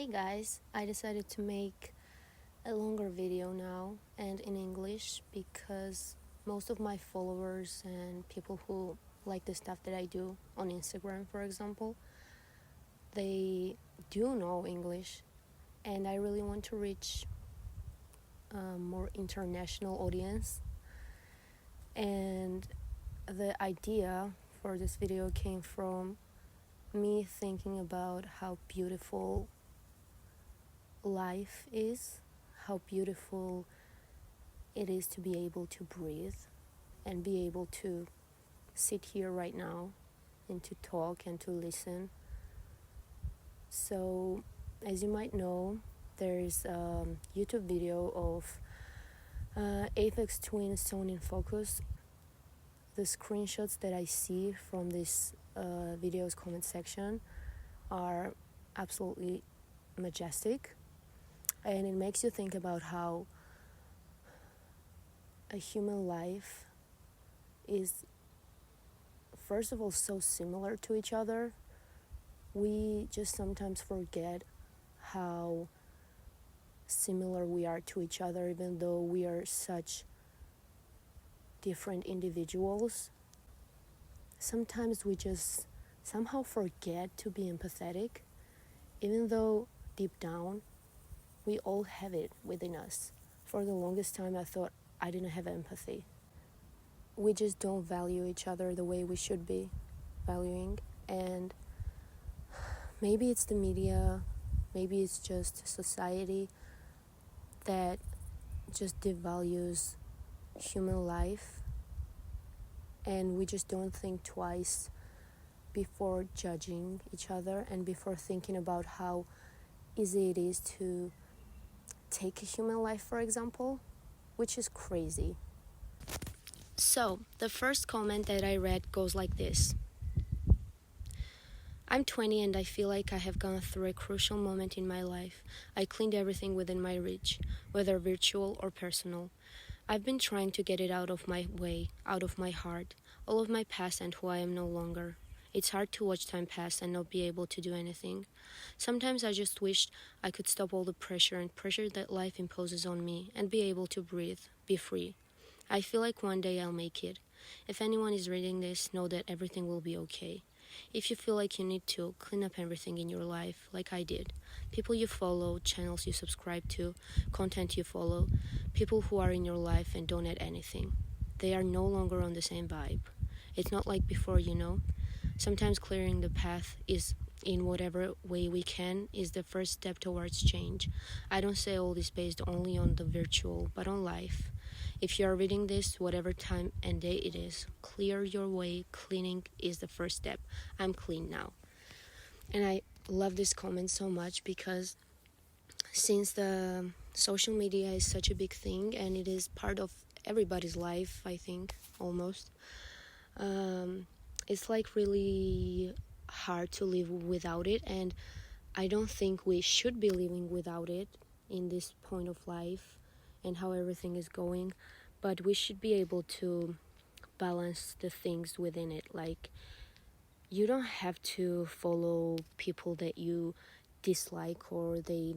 Hey guys, I decided to make a longer video now and in English because most of my followers and people who like the stuff that I do on Instagram, for example, they do know English, and I really want to reach a more international audience. And the idea for this video came from me thinking about how beautiful life is, how beautiful it is to be able to breathe and be able to sit here right now and to talk and to listen. So, as you might know, there's a YouTube video of Aphex Twin Stone in Focus. The screenshots that I see from this video's comment section are absolutely majestic, and it makes you think about how a human life is, first of all, so similar to each other. We just sometimes forget how similar we are to each other, even though we are such different individuals. Sometimes we just somehow forget to be empathetic, even though deep down we all have it within us. For the longest time, I thought I didn't have empathy. We just don't value each other the way we should be valuing, and maybe it's the media, maybe it's just society that just devalues human life, and we just don't think twice before judging each other and before thinking about how easy it is to take a human life, for example, which is crazy. So, the first comment that I read goes like this. I'm 20 and I feel like I have gone through a crucial moment in my life. I cleaned everything within my reach, whether virtual or personal. I've been trying to get it out of my way, out of my heart, all of my past and who I am no longer. It's hard to watch time pass and not be able to do anything. Sometimes I just wish I could stop all the pressure and pressure that life imposes on me and be able to breathe, be free. I feel like one day I'll make it. If anyone is reading this, know that everything will be okay. If you feel like you need to, clean up everything in your life, like I did. People you follow, channels you subscribe to, content you follow, people who are in your life and don't add anything. They are no longer on the same vibe. It's not like before, you know? Sometimes clearing the path is in whatever way we can is the first step towards change. I don't say all this based only on the virtual, but on life. If you are reading this, whatever time and day it is, clear your way. Cleaning is the first step. I'm clean now. And I love this comment so much because since the social media is such a big thing and it is part of everybody's life, I think, almost, it's like really hard to live without it, and I don't think we should be living without it in this point of life and how everything is going, but we should be able to balance the things within it. Like, you don't have to follow people that you dislike or they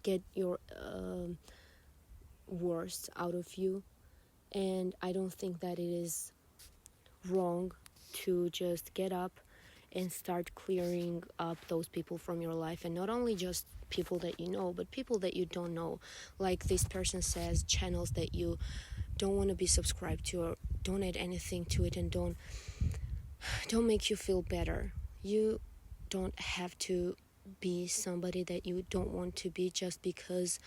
get your worst out of you, and I don't think that it is wrong to just get up and start clearing up those people from your life, and not only just people that you know, but people that you don't know. Like this person says, channels that you don't want to be subscribed to or don't add anything to it and don't make you feel better. You don't have to be somebody that you don't want to be just because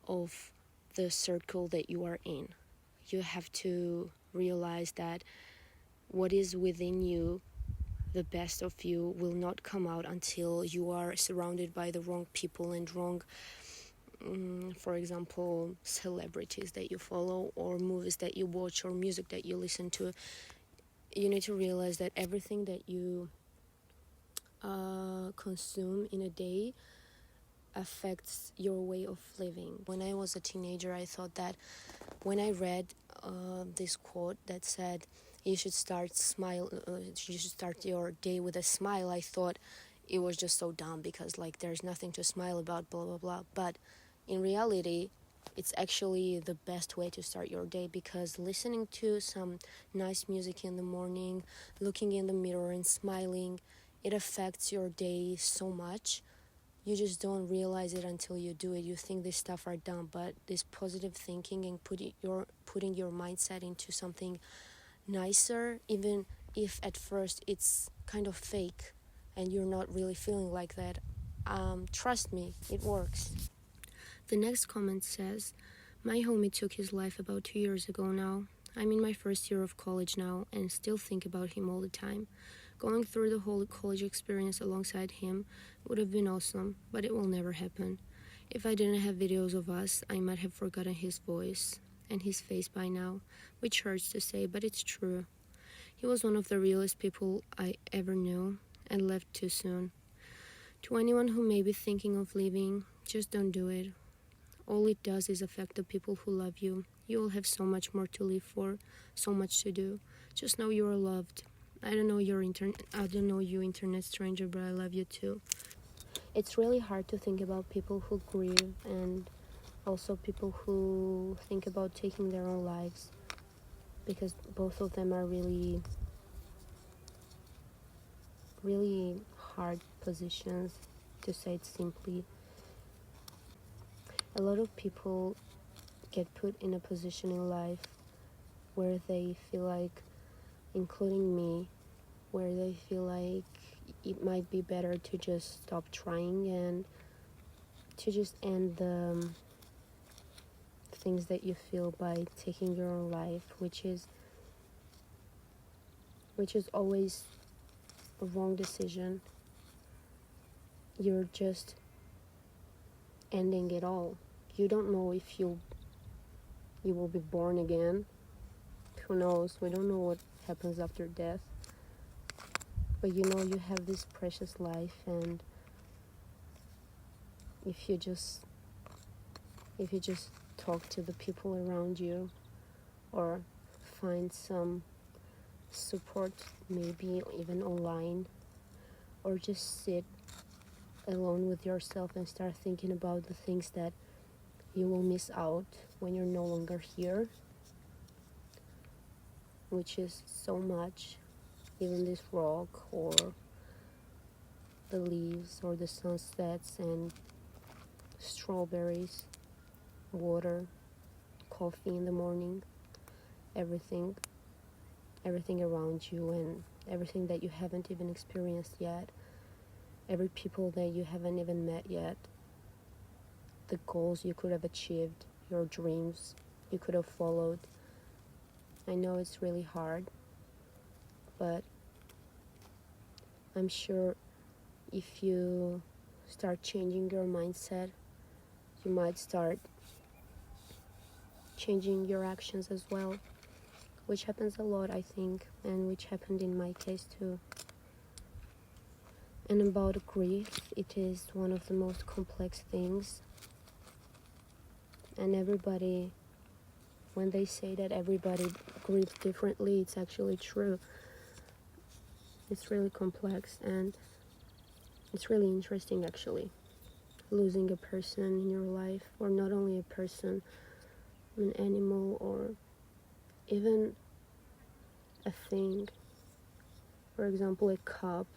of the circle that you are in. You have to realize that what is within you, the best of you, will not come out until you are surrounded by the wrong people and wrong, for example, celebrities that you follow or movies that you watch or music that you listen to. You need to realize that everything that you consume in a day affects your way of living. When I was a teenager, I thought that when I read this quote that said you should start your day with a smile, I thought it was just so dumb because like there's nothing to smile about, blah blah blah. But in reality, it's actually the best way to start your day, because listening to some nice music in the morning, looking in the mirror and smiling, it affects your day so much. You just don't realize it until you do it. You think this stuff are dumb, but this positive thinking and putting your mindset into something nicer, even if at first it's kind of fake and you're not really feeling like that, trust me, it works. The next comment says, my homie took his life about 2 years ago now. I'm in my first year of college now and still think about him all the time. Going through the whole college experience alongside him would have been awesome, but it will never happen. If I didn't have videos of us, I might have forgotten his voice and his face by now, which hurts to say, but it's true. He was one of the realest people I ever knew and left too soon. To anyone who may be thinking of leaving, just don't do it. All it does is affect the people who love you. You will have so much more to live for, so much to do. Just know you are loved. I don't know you internet stranger, but I love you too. It's really hard to think about people who grieve and also people who think about taking their own lives, because both of them are really hard positions, to say it simply. A lot of people get put in a position in life where they feel like, including me, where they feel like it might be better to just stop trying and to just end the things that you feel by taking your own life, which is always a wrong decision. You're just ending it all. You don't know if you will be born again. Who knows? We don't know what happens after death. But you know you have this precious life, and if you just talk to the people around you or find some support, maybe even online, or just sit alone with yourself and start thinking about the things that you will miss out when you're no longer here, which is so much. Even this rock or the leaves or the sunsets and strawberries, water, coffee in the morning, everything around you and everything that you haven't even experienced yet, every people that you haven't even met yet, the goals you could have achieved, your dreams you could have followed. I know it's really hard, but I'm sure if you start changing your mindset, you might start changing your actions as well, which happens a lot, I think, and which happened in my case too. And about grief, it is one of the most complex things, and everybody, when they say that everybody grieves differently, it's actually true. It's really complex, and it's really interesting actually, losing a person in your life, or not only a person, an animal, or even a thing. For example, a cup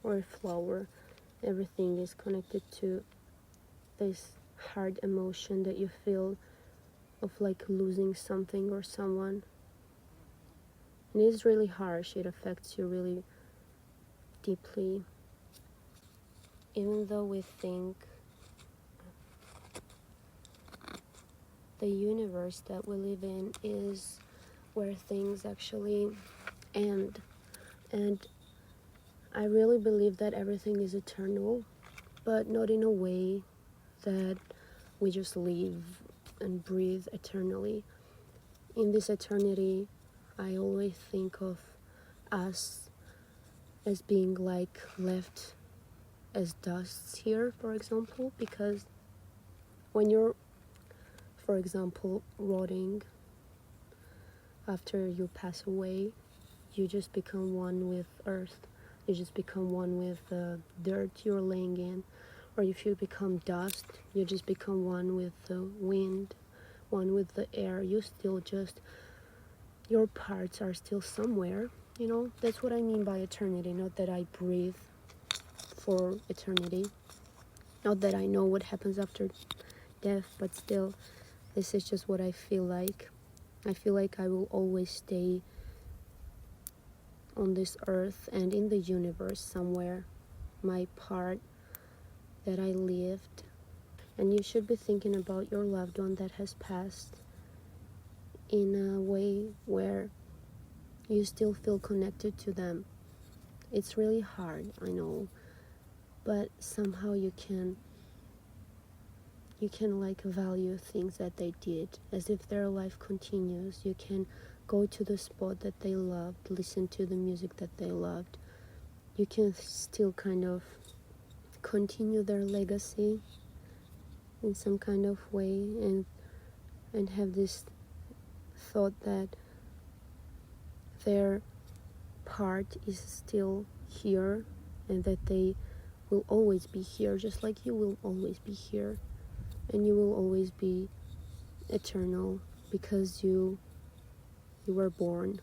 or a flower. Everything is connected to this hard emotion that you feel of like losing something or someone. And it is really harsh. It affects you really deeply. Even though we think the universe that we live in is where things actually end, and I really believe that everything is eternal, but not in a way that we just live and breathe eternally. In this eternity, I always think of us as being like left as dusts here, for example, because when you're, for example, rotting after you pass away, you just become one with earth. you just become one with the dirt you're laying in. Or if you become dust, you just become one with the wind, one with the air. You still just, your parts are still somewhere. That's what I mean by eternity. Not that I breathe for eternity, not that I know what happens after death, but still, this is just what I feel like. I feel like I will always stay on this earth and in the universe somewhere, my part that I lived. And you should be thinking about your loved one that has passed in a way where you still feel connected to them. It's really hard, I know, but somehow you can like value things that they did as if their life continues. You can go to the spot that they loved, listen to the music that they loved. You can still kind of continue their legacy in some kind of way, and have this thought that their part is still here and that they will always be here, just like you will always be here, and you will always be eternal because you were born.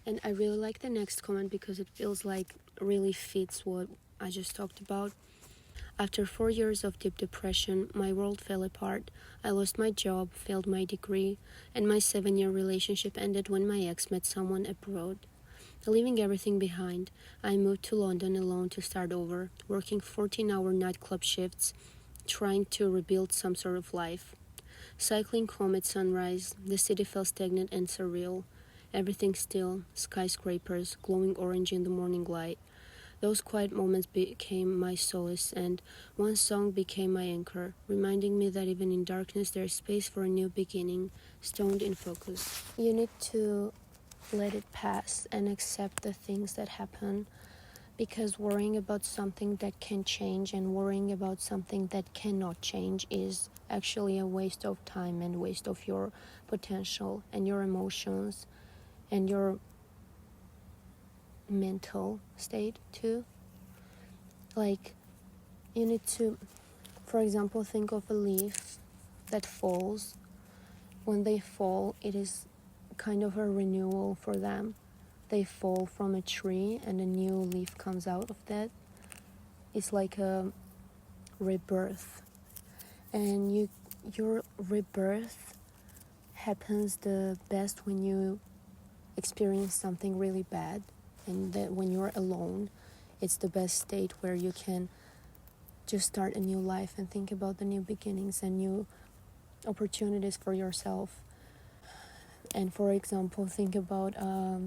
And I really like the next comment because it feels like really fits what I just talked about. After 4 years of deep depression, my world fell apart. I lost my job, failed my degree, and my 7-year relationship ended when my ex met someone abroad. Leaving everything behind, I moved to London alone to start over, working 14-hour nightclub shifts, trying to rebuild some sort of life. Cycling home at sunrise, the city felt stagnant and surreal. Everything still, skyscrapers glowing orange in the morning light. Those quiet moments became my solace, and one song became my anchor, reminding me that even in darkness there is space for a new beginning, stoned in focus. You need to let it pass and accept the things that happen, because worrying about something that can change and worrying about something that cannot change is actually a waste of time and waste of your potential and your emotions and your mental state too. Like, you need to, for example, think of a leaf that falls. When they fall, it is kind of a renewal for them. They fall from a tree and a new leaf comes out of that. It's like a rebirth. And your rebirth happens the best when you experience something really bad, and that when you're alone, it's the best state where you can just start a new life and think about the new beginnings and new opportunities for yourself. And for example, think about a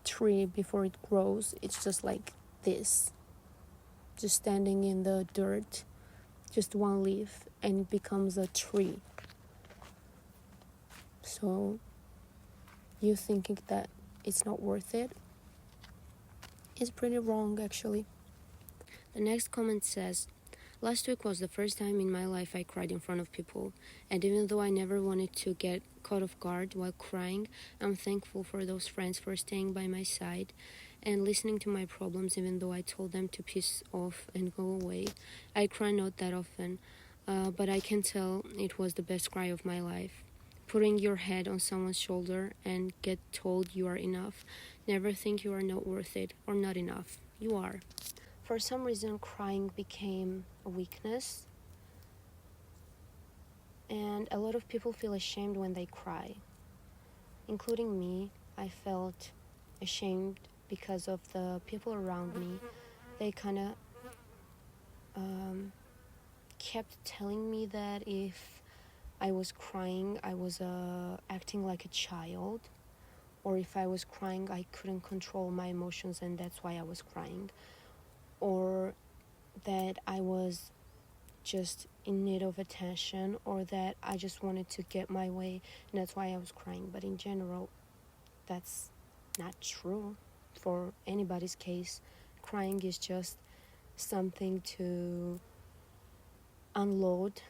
tree before it grows. It's just like this, just standing in the dirt, just one leaf, and it becomes a tree. So you thinking that it's not worth it is pretty wrong, actually. The next comment says, last week was the first time in my life I cried in front of people, and even though I never wanted to get caught off guard while crying, I'm thankful for those friends for staying by my side and listening to my problems even though I told them to piss off and go away. I cry not that often, but I can tell it was the best cry of my life. Putting your head on someone's shoulder and get told you are enough. Never think you are not worth it or not enough. You are. For some reason, crying became a weakness, and a lot of people feel ashamed when they cry, including me. I felt ashamed because of the people around me. They kind of kept telling me that if I was crying, I was acting like a child, or if I was crying, I couldn't control my emotions and that's why I was crying, or that I was just in need of attention, or that I just wanted to get my way and that's why I was crying. But in general, that's not true for anybody's case. Crying is just something to unload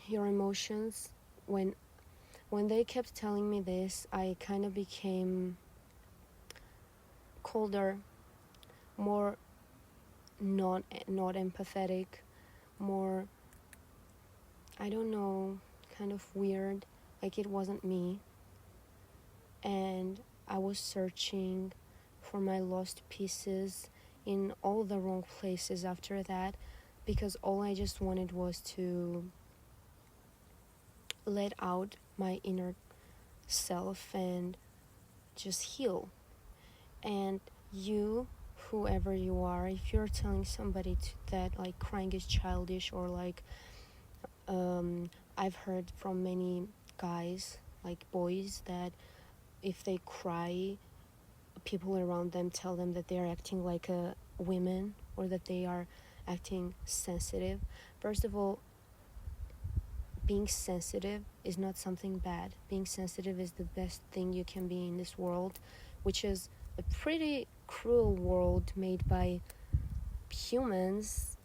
your emotions. When they kept telling me this, I kind of became colder, more not empathetic, more, I don't know, kind of weird, like it wasn't me. And I was searching for my lost pieces in all the wrong places after that, because all I just wanted was to let out my inner self and just heal. And you, whoever you are, if you're telling somebody that like crying is childish, or like I've heard from many guys, like boys, that if they cry, people around them tell them that they're acting like a women, or that they are acting sensitive. First of all, being sensitive is not something bad. Being sensitive is the best thing you can be in this world, which is a pretty cruel world made by humans.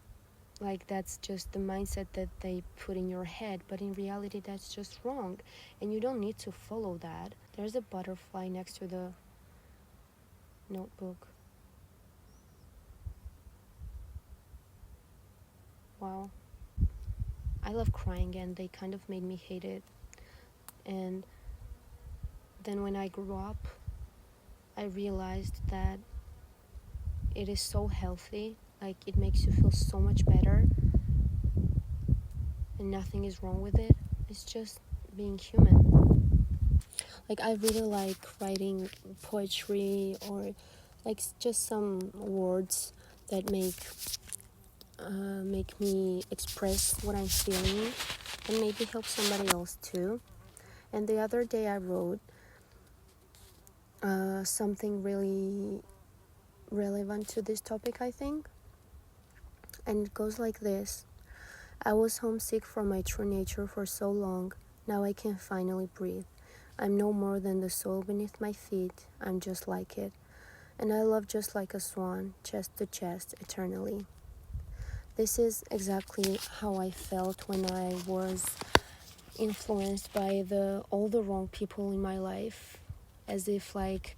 Like, that's just the mindset that they put in your head, but in reality that's just wrong, and you don't need to follow that. There's a butterfly next to the notebook. Wow. I love crying, and they kind of made me hate it. And then when I grew up, I realized that it is so healthy. Like, it makes you feel so much better, and nothing is wrong with it. It's just being human. Like, I really like writing poetry, or like just some words that make me express what I'm feeling, and maybe help somebody else too. And the other day I wrote something really relevant to this topic, I think. And it goes like this: I was homesick from my true nature for so long. Now I can finally breathe. I'm no more than the soil beneath my feet. I'm just like it. And I love just like a swan, chest to chest, eternally. This is exactly how I felt when I was influenced by all the wrong people in my life, as if like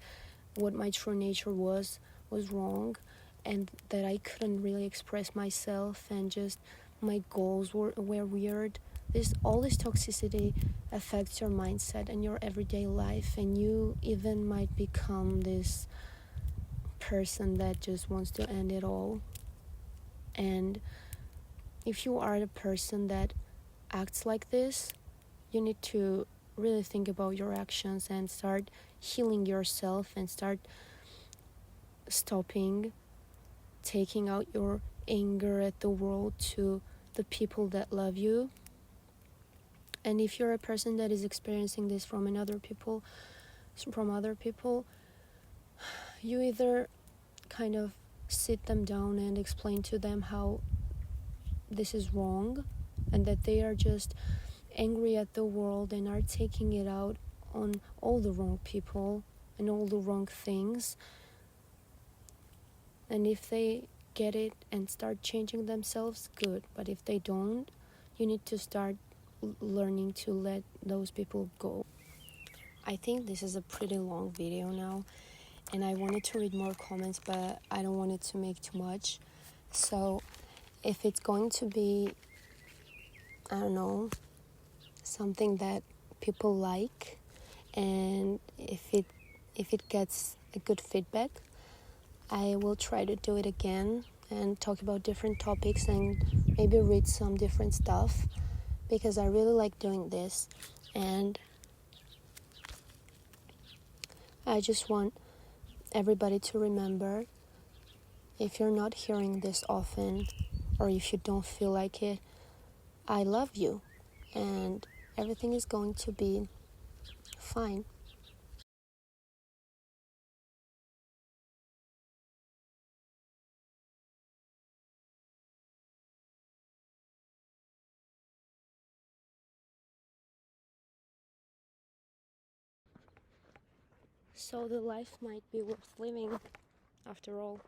what my true nature was wrong, and that I couldn't really express myself, and just my goals were weird. All this toxicity affects your mindset and your everyday life, and you even might become this person that just wants to end it all. And if you are the person that acts like this, you need to really think about your actions and start healing yourself, and start stopping taking out your anger at the world to the people that love you. And if you're a person that is experiencing this from other people, you either kind of sit them down and explain to them how this is wrong, and that they are just angry at the world and are taking it out on all the wrong people and all the wrong things. And if they get it and start changing themselves, good. But if they don't, you need to start learning to let those people go. I think this is a pretty long video now, and I wanted to read more comments, but I don't want it to make too much. So if it's going to be, I don't know, something that people like, and if it gets a good feedback, I will try to do it again and talk about different topics, and maybe read some different stuff, because I really like doing this. And I just want everybody to remember, if you're not hearing this often, or if you don't feel like it, I love you, and everything is going to be fine. So the life might be worth living after all.